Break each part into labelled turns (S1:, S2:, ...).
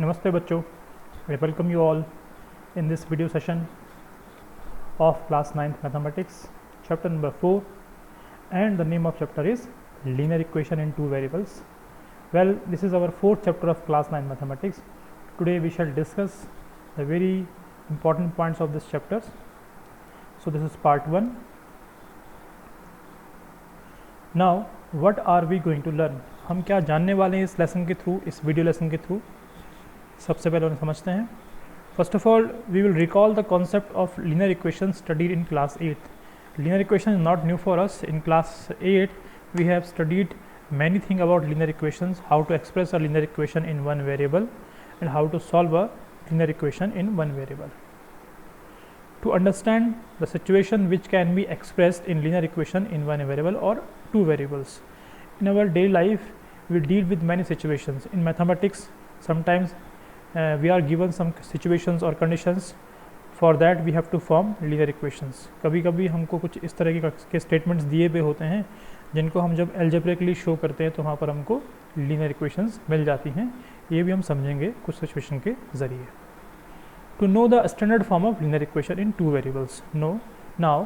S1: Namaste बच्चों, I welcome you all in this video session of class 9th mathematics chapter number 4, and the name of chapter is linear equation in two variables. Well, this is our fourth chapter of class 9 mathematics. Today we shall discuss the very important points of this chapter. So this is part 1. Now what are we going to learn? हम क्या जानने वाले हैं इस lesson के through, इस video lesson के through? सबसे पहले उन्हें समझते हैं. First of all we will recall the concept of linear equation studied in class 8. Linear equation is not new for us. In class 8 we have studied many things about linear equations, how to express a linear equation in one variable and how to solve a linear equation in one variable. To understand the situation which can be expressed in linear equation in one variable or two variables. In our daily life we deal with many situations. In mathematics sometimes we are given some situations or conditions. For that we have to form linear equations. कभी कभी हमको कुछ इस तरह के statements दिए हुए होते हैं जिनको हम जब एल्जेब्रिकली शो करते हैं तो वहाँ पर हमको लीनियर इक्वेशंस मिल जाती हैं. ये भी हम समझेंगे कुछ सिचुएशन के ज़रिए. To know the standard form of linear equation in two variables. Now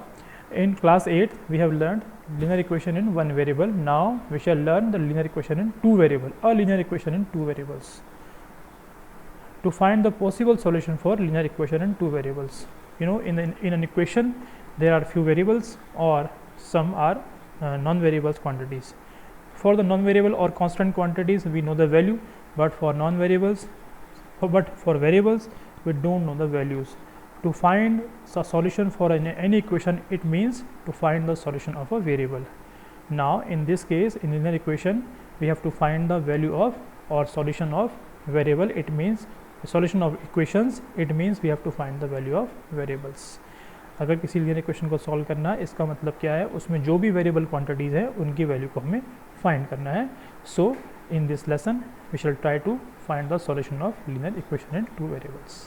S1: in class 8 we have learned linear equation in one variable. Now we shall learn the linear equation in two variable, a linear equation in two variables. To find the possible solution for linear equation in two variables, you know, in an equation there are few variables or some are non-variables quantities. For the non-variable or constant quantities we know the value, but for non-variables, but for variables we don't know the values. To find the solution for any equation, it means to find the solution of a variable. Now in this case, in linear equation we have to find the value of or solution of variable. It means solution of equations, it means we have to find the value of variables. अगर किसी linear equation को solve करना है, इसका मतलब क्या है, उसमें जो भी variable quantities है उनकी value को हमें find करना है. So in this lesson we shall try to find the solution of linear equation in two variables.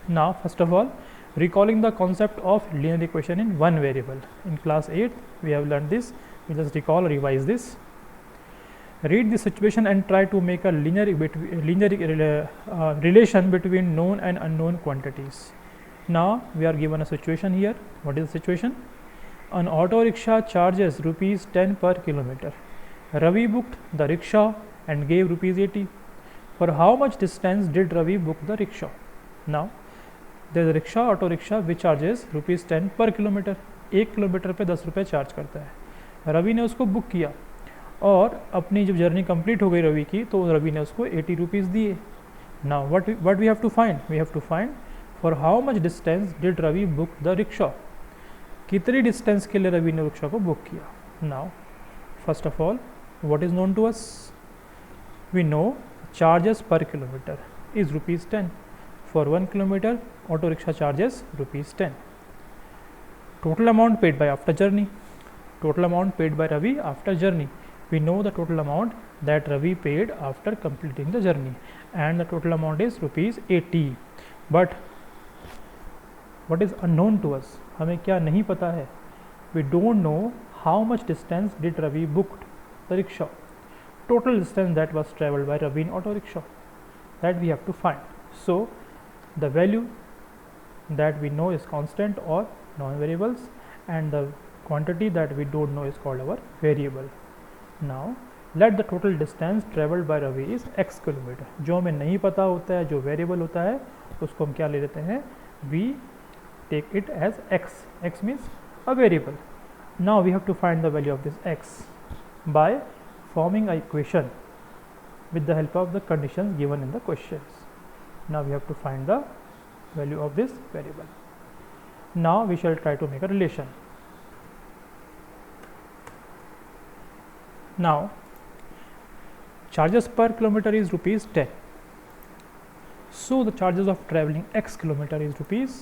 S1: Now first of all, recalling the concept of linear equation in one variable. In class 8 we have learned this. We just recall or revise this. Read the situation and try to make a linear relation between known and unknown quantities. Now we are given a situation here. What is the situation? An auto rickshaw charges rupees 10 per kilometer. Ravi booked the rickshaw and gave rupees 80. For how much distance did Ravi book the rickshaw? Now there is a rickshaw, auto rickshaw which charges rupees 10 per kilometer. 1 kilometre पे 10 रुपये charge करता है. रवि ने उसको book किया और अपनी जब जर्नी कंप्लीट हो गई रवि की तो रवि ने उसको 80 रुपीज़ दिए. Now what we have to find? We have to find for how much distance did Ravi book the rickshaw. कितनी डिस्टेंस के लिए रवि ने रिक्शा को बुक किया. Now first of all what is known to us? We know charges per kilometre is rupees 10. For 1 kilometer auto rickshaw charges rupees 10. Total amount paid by after journey. Total amount paid by Ravi after journey. We know the total amount that Ravi paid after completing the journey, and the total amount is rupees 80. But what is unknown to us? हमें क्या नहीं पता है? We don't know how much distance did Ravi booked the rickshaw. Total distance that was travelled by Ravi in auto rickshaw, that we have to find. So the value that we know is constant or non-variables, and the quantity that we don't know is called our variable. Now let the total distance travelled by Ravi is x kilometer. जो हमें नहीं पता होता है, जो variable होता है, उसको हम क्या ले लेते हैं? We take it as x. X means a variable. Now we have to find the value of this x by forming a equation with the help of the conditions given in the questions. Now we have to find the value of this variable. Now we shall try to make a relation. Now charges per kilometer is rupees 10. So the charges of travelling x kilometer is rupees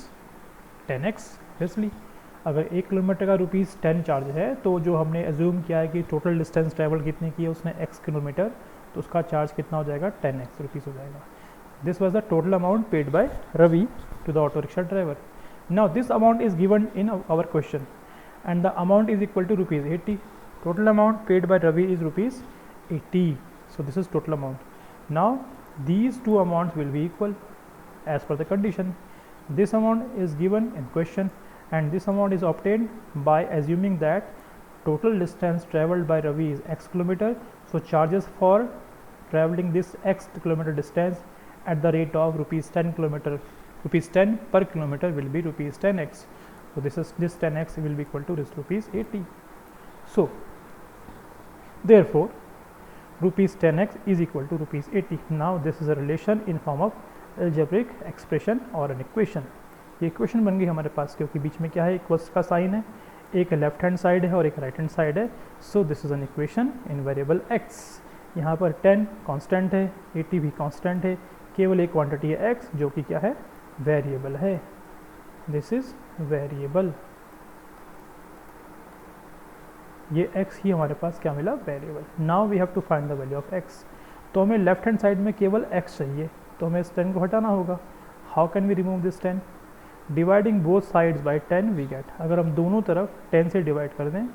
S1: 10x. Obviously अगर 1 kilometre का rupees 10 charge है तो जो हमने assume किया है कि total distance travel कितने की है उसने x किलोमीटर, तो उसका चार्ज कितना हो जाएगा? 10x रुपीज़ हो जाएगा. This was the total amount paid by Ravi to the auto rickshaw driver. Now this amount is given in our question, and the amount is equal to rupees 80. Total amount paid by Ravi is rupees 80. So this is total amount. Now these two amounts will be equal as per the condition. This amount is given in question and this amount is obtained by assuming that total distance traveled by Ravi is x kilometer. So charges for traveling this x kilometer distance at the rate of rupees 10 per kilometer will be rupees 10x. So this 10x will be equal to rupees 80. So therefore rupees 10x is equal to rupees 80. Now this is a relation in form of algebraic expression और an equation. ये equation बन गई हमारे पास क्योंकि बीच में क्या है, equals का साइन है, एक लेफ्ट हैंड साइड है और एक राइट हैंड साइड है. सो this is an equation in variable x. यहाँ पर 10 कांस्टेंट है, 80 भी कांस्टेंट है, केवल एक क्वांटिटी है x जो कि क्या है, वेरिएबल है. This is variable. ये x ही हमारे पास क्या मिला, variable. Now we have to find the value of x. तो हमें लेफ्ट हैंड साइड में केवल x चाहिए, तो हमें इस 10 को हटाना होगा. How can we remove this 10? Dividing both sides by 10 we get. अगर हम दोनों तरफ 10 से डिवाइड कर दें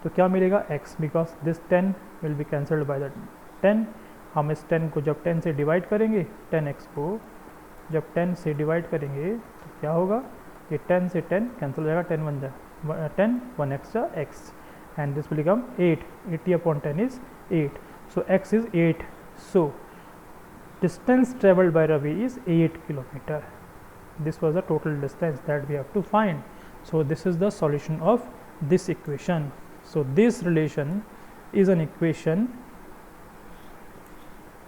S1: तो क्या मिलेगा, x, because this 10 will be cancelled by the 10. हम इस 10 को जब 10 से डिवाइड करेंगे, 10x को जब 10 से डिवाइड करेंगे तो क्या होगा, ये 10 से 10 कैंसिल हो जाएगा, 10 1 जा 10, 1 extra x and this will become 8. 80 upon 10 is 8. So x is 8. So distance traveled by Ravi is 8 kilometer. This was the total distance that we have to find. So this is the solution of this equation. So this relation is an equation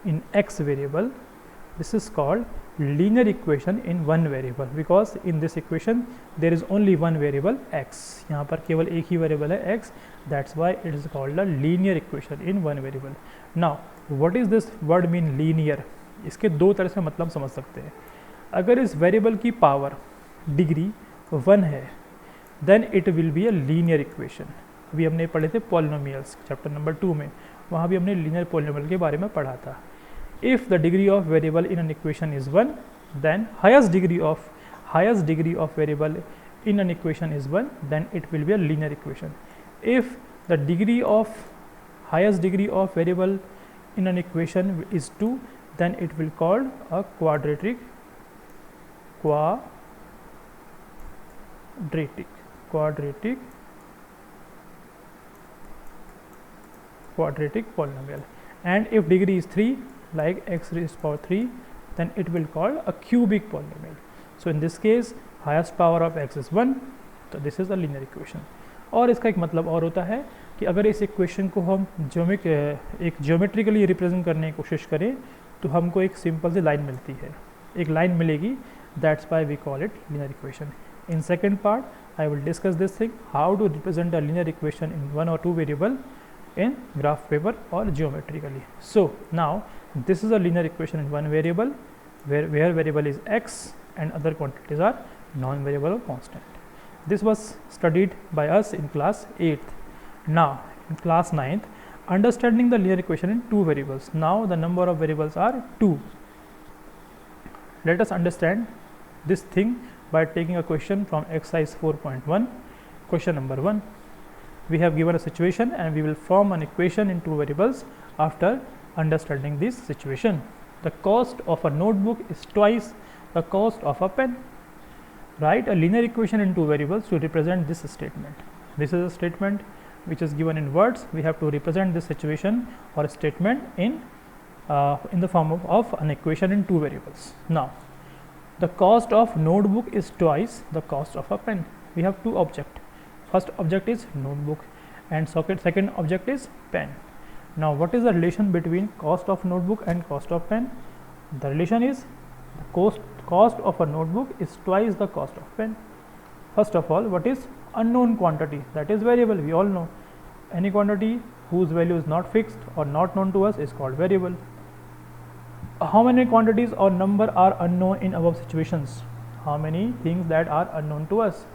S1: in x variable. This is called linear equation in one variable because in this equation there is only one variable x. यहाँ पर केवल एक ही variable है x. That's why it is called a linear equation in one variable. Now what is this word mean linear? इसके दो तरह से मतलब समझ सकते हैं. अगर इस वेरिएबल की पावर डिग्री 1 है then it will be a linear equation. अभी हमने पढ़े थे पॉलिनोमियल्स चैप्टर नंबर 2 में, वहाँ भी हमने लीनियर पॉलिनोमियल के बारे में पढ़ा था. If the degree of variable in an equation is 1 then highest degree of variable in an equation is 1 then it will be a linear equation. If the degree of highest degree of variable in an equation is 2 then it will called a quadratic polynomial. And if degree is 3 like x raised to power 3 then it will call a cubic polynomial. So in this case highest power of x is 1 तो this is a linear equation. और इसका एक मतलब और होता है कि अगर इस इक्वेशन को हम एक ज्योमेट्रिकली रिप्रेजेंट करने की कोशिश करें तो हमको एक सिंपल सी लाइन मिलती है, एक लाइन मिलेगी, that's why we call it linear equation. In second part I will discuss this thing, how to represent a linear equation in one or two variable in graph paper or geometrically. So now this is a linear equation in one variable where variable is x and other quantities are non-variable or constant. This was studied by us in class 8th. Now in class 9th, understanding the linear equation in two variables. Now the number of variables are 2. Let us understand this thing by taking a question from exercise 4.1. Question number 1. We have given a situation and we will form an equation in two variables after understanding this situation. The cost of a notebook is twice the cost of a pen. Write a linear equation in two variables to represent this statement. This is a statement which is given in words. We have to represent this situation or a statement in the form of an equation in two variables. Now the cost of notebook is twice the cost of a pen. We have two objects. First object is notebook and second object is pen. Now what is the relation between cost of notebook and cost of pen? The relation is the cost of a notebook is twice the cost of pen. First of all, what is unknown quantity? That is variable. We all know any quantity whose value is not fixed or not known to us is called variable. How many quantities or number are unknown in above situations? How many things that are unknown to us?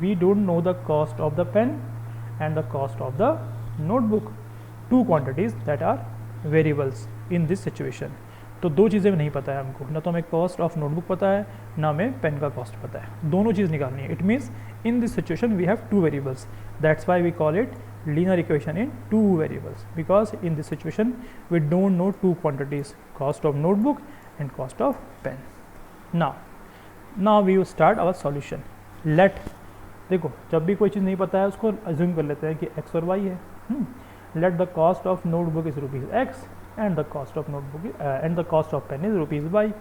S1: We don't know the cost of the pen and the cost of the notebook. Two quantities that are variables in this situation. तो दो चीज़ें नहीं पता है हमको, ना तो हमें कॉस्ट ऑफ नोटबुक पता है ना हमें पेन का कॉस्ट पता है, दोनों चीज़ निकालनी है. It means in this situation we have two variables, that's why we call it linear equation in two variables, because in this situation we don't know two quantities, cost of notebook and cost of pen. Now we will start our solution. Let, देखो जब भी कोई चीज़ नहीं पता है उसको assume कर लेते हैं कि x और y है. Let the cost of notebook is rupees x and the cost of notebook and the cost of pen is rupees y.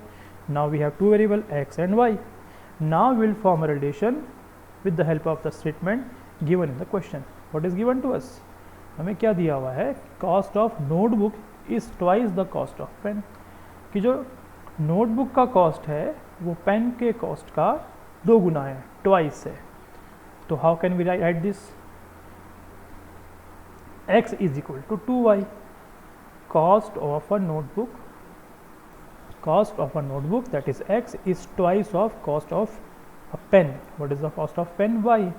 S1: Now we have two variable x and y. Now we will form a relation with the help of the statement given in the question. What is given to us? हमें क्या दिया हुआ है? Cost of notebook is twice the cost of pen. कि जो notebook का cost है वो पेन के कॉस्ट का 2 गुना है, ट्वाइस है. तो how can we write this? x is equal to 2y. Cost of a notebook that is x is twice of cost of a pen. What is the cost of pen? Y.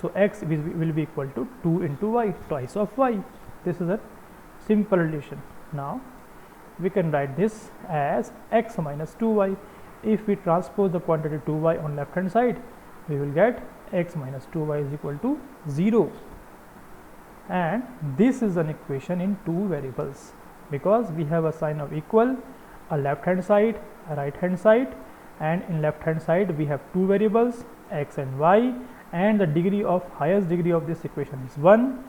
S1: So x will be equal to 2 into y, twice of y. This is a simple relation. Now we can write this as x minus 2y. If we transpose the quantity 2y on left hand side, we will get x minus 2y is equal to 0. And this is an equation in two variables, because we have a sign of equal, a left hand side, a right hand side, and in left hand side we have two variables x and y, and the degree of highest degree of this equation is 1,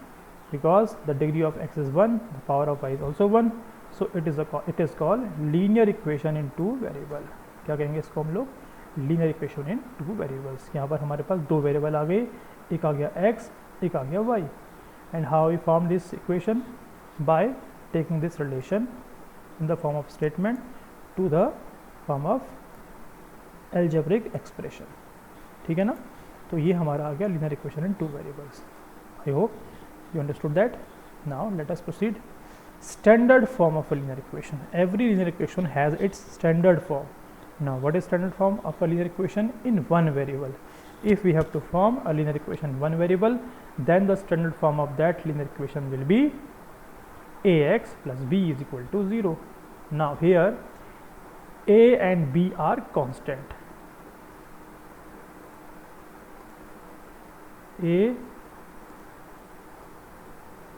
S1: because the degree of x is 1, the power of y is also 1. So it is called linear equation in two variable. क्या कहेंगे इसको हम लोग? linear equation in two variables. यहाँ पर हमारे पास दो variable आ गए, एक आ गया x, एक आ गया y. And how we form this equation? By taking this relation in the form of statement to the form of algebraic expression. ठीक है ना? तो ये हमारा आ गया linear equation in two variables. I hope you understood that. Now let us proceed. Standard form of a linear equation. Every linear equation has its standard form. Now what is standard form of a linear equation in one variable? If we have to form a linear equation in one variable, then the standard form of that linear equation will be ax plus b is equal to 0. Now here a and b are constant. A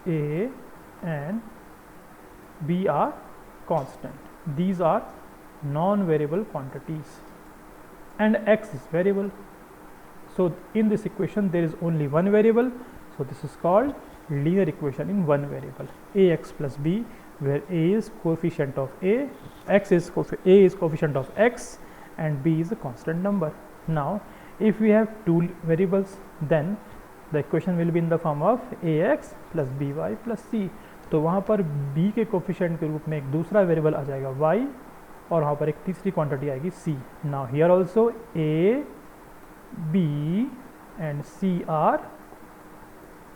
S1: and b are constant. These are non-variable quantities, and x is variable. So in this equation there is only one variable, so this is called linear equation in one variable, ax plus b, where a is coefficient of a is coefficient of x and b is a constant number. Now if we have two variables, then the equation will be in the form of ax plus by plus c. तो वहाँ पर b के coefficient के रूप में एक दूसरा variable आ जाएगा y, और वहाँ पर एक तीसरी क्वांटिटी आएगी c. Now here also a, b and c are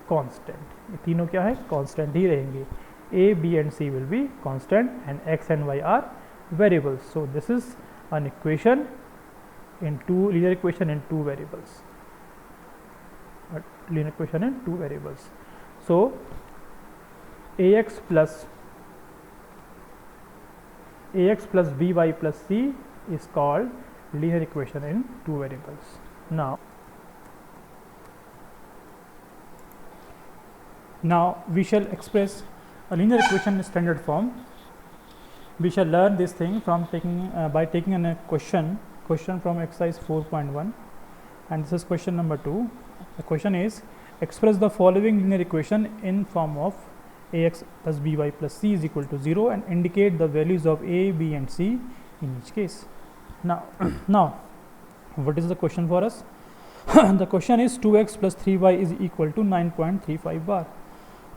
S1: constant. ये तीनों क्या है? कांस्टेंट ही रहेंगे. a, b and c will be constant and x एंड y are variables. So this is an equation in two linear equation in two variables. Linear equation in two variables. So ax plus by plus c is called linear equation in two variables. Now we shall express a linear equation in standard form. We shall learn this thing from by taking a question from exercise 4.1, and this is question number 2. The question is, express the following linear equation in form of ax plus by plus c is equal to 0 and indicate the values of a, b and c in each case. Now what is the question for us? The question is 2x plus 3y is equal to 9.35 bar.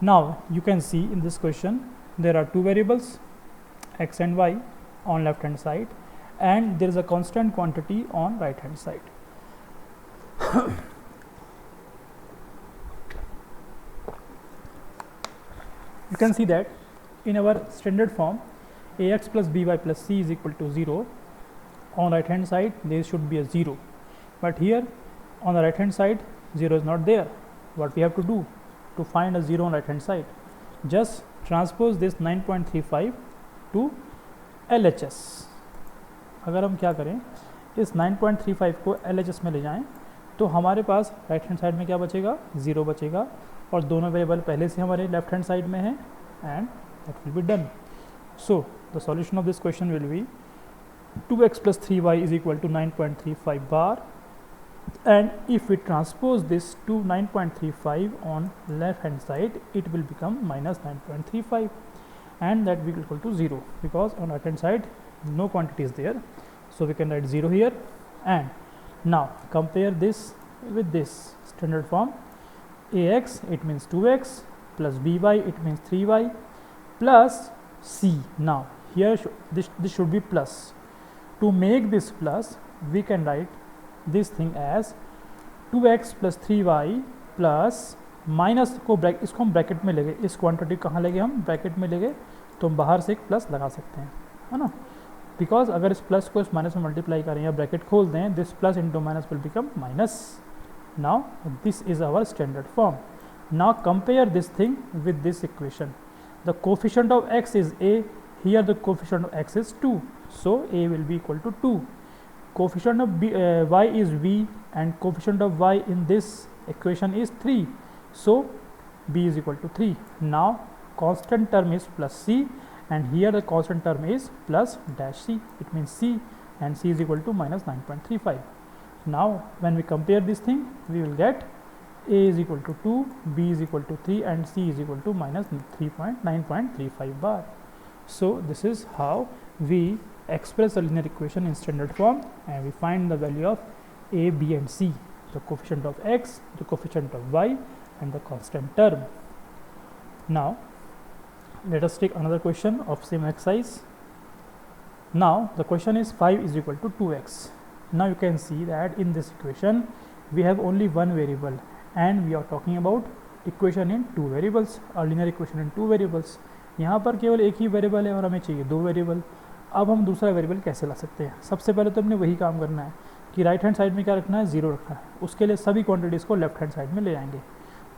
S1: Now you can see in this question there are two variables x and y on left hand side, and there is a constant quantity on right hand side. You can see that in our standard form ax plus by plus c is equal to 0. On right hand side there should be a 0, but here on the right hand side 0 is not there. What we have to do to find a 0 on right hand side? Just transpose this 9.35 to LHS. अगर हम क्या करें, इस 9.35 को LHS में ले जाएं, तो हमारे पास राइट हैंड साइड में क्या बचेगा? 0 बचेगा, और दोनों वेरिएबल पहले से हमारे लेफ्ट हैंड साइड में हैं and that will be done. So the solution of this question will be 2x plus 3y is equal to 9.35 bar, and if we transpose this to 9.35 on left hand side, it will become minus 9.35, and that will be equal to 0 because on right hand side no quantity is there, so we can write 0 here. And now compare this with this standard form. Ax, it means 2x, plus by, it means 3y, plus c. Now here this should be plus. To make this plus, we can write this thing as 2x plus 3y plus minus को इसको हम bracket में ले गए, इस quantity कहाँ ले गए हम ब्रैकेट में ले गए, तो हम बाहर से एक प्लस लगा सकते हैं, है ना, बिकॉज अगर इस प्लस को इस माइनस में मल्टीप्लाई करें या ब्रैकेट खोल दें, this plus into minus will become minus. Now this is our standard form. Now compare this thing with this equation. The coefficient of x is a, here the coefficient of x is 2, so a will be equal to 2. Coefficient of y is v, and coefficient of y in this equation is 3, so b is equal to 3. Now constant term is plus c, and here the constant term is plus dash c, it means c, and c is equal to minus 9.35. Now when we compare this thing, we will get a is equal to 2, b is equal to 3, and c is equal to minus 9.35 bar. So this is how we express a linear equation in standard form, and we find the value of a, b and c, the coefficient of x, the coefficient of y, and the constant term. Now let us take another question of same exercise. Now the question is 5 is equal to 2x. Now you can see that in this equation we have only one variable, and we are talking about equation in two variables, or linear equation in two variables. यहाँ पर केवल एक ही variable है और हमें चाहिए दो variable. अब हम दूसरा वेरिएबल कैसे ला सकते हैं? सबसे पहले तो हमने वही काम करना है कि राइट हैंड साइड में क्या रखना है, 0 रखना है. उसके लिए सभी क्वांटिटीज़ को लेफ्ट हैंड साइड में ले आएंगे.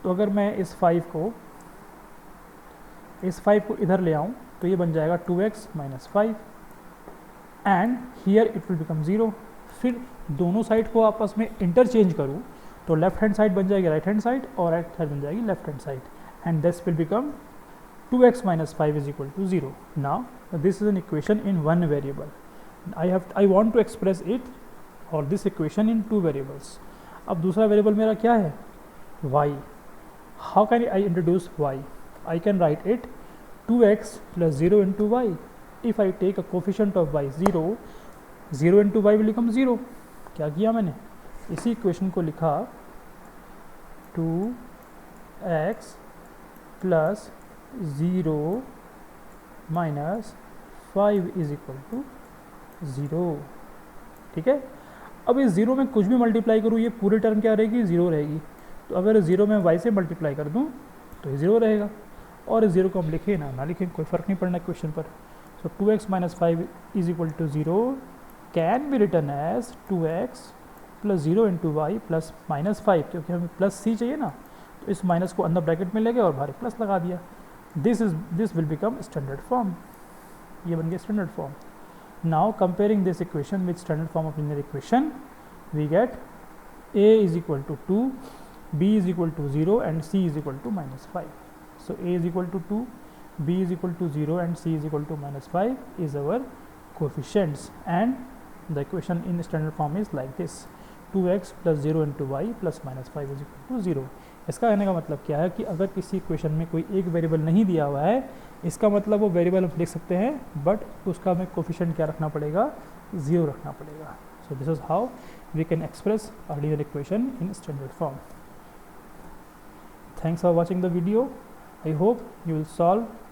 S1: तो अगर मैं इस 5 को इधर ले आऊँ तो ये बन जाएगा 2x minus 5, and here it will become 0. फिर दोनों साइड को आपस में इंटरचेंज करूँ तो लेफ्ट हैंड साइड बन जाएगी राइट हैंड साइड, और राइट साइड बन जाएगी left hand side, and this will become 2x minus 5 is equal to 0. Now this is an equation in one variable. I want to express it or this equation in two variables. अब दूसरा variable मेरा क्या है, y. How can I introduce y? I can write it 2x plus 0 into y. If I take a coefficient of y 0, 0 into y will become 0. क्या किया मैंने, इसी equation को लिखा 2x plus 0 minus 5 is equal to 0. ठीक है. अब इस 0 में कुछ भी मल्टीप्लाई करूँ, ये पूरी टर्म क्या रहेगी, 0 रहेगी. तो अगर 0 में y से मल्टीप्लाई कर दूँ तो ये 0 रहेगा, और इस 0 को हम लिखें ना लिखें कोई फ़र्क नहीं पड़ना क्वेश्चन पर. So 2x minus 5 is equal to 0 can be written as 2x plus 0 into y plus minus 5, क्योंकि हमें प्लस c चाहिए ना, तो इस माइनस को अंदर ब्रैकेट में ले गए और बाहर प्लस लगा दिया. This will become standard form. ये बन गया standard form. Now comparing this equation with standard form of linear equation, we get a is equal to 2, b is equal to 0, and c is equal to minus 5. So a is equal to 2, b is equal to 0, and c is equal to minus 5 is our coefficients, and the equation in standard form is like this: 2x plus 0 into y plus minus 5 is equal to 0. इसका कहने का मतलब क्या है कि अगर किसी equation में कोई एक वेरिएबल नहीं दिया हुआ है, इसका मतलब वो वेरिएबल हम लिख सकते हैं, बट उसका हमें कोफिशिएंट क्या रखना पड़ेगा, 0 रखना पड़ेगा. So this is how we can express a linear equation in standard form. Thanks for watching the video. I hope you will solve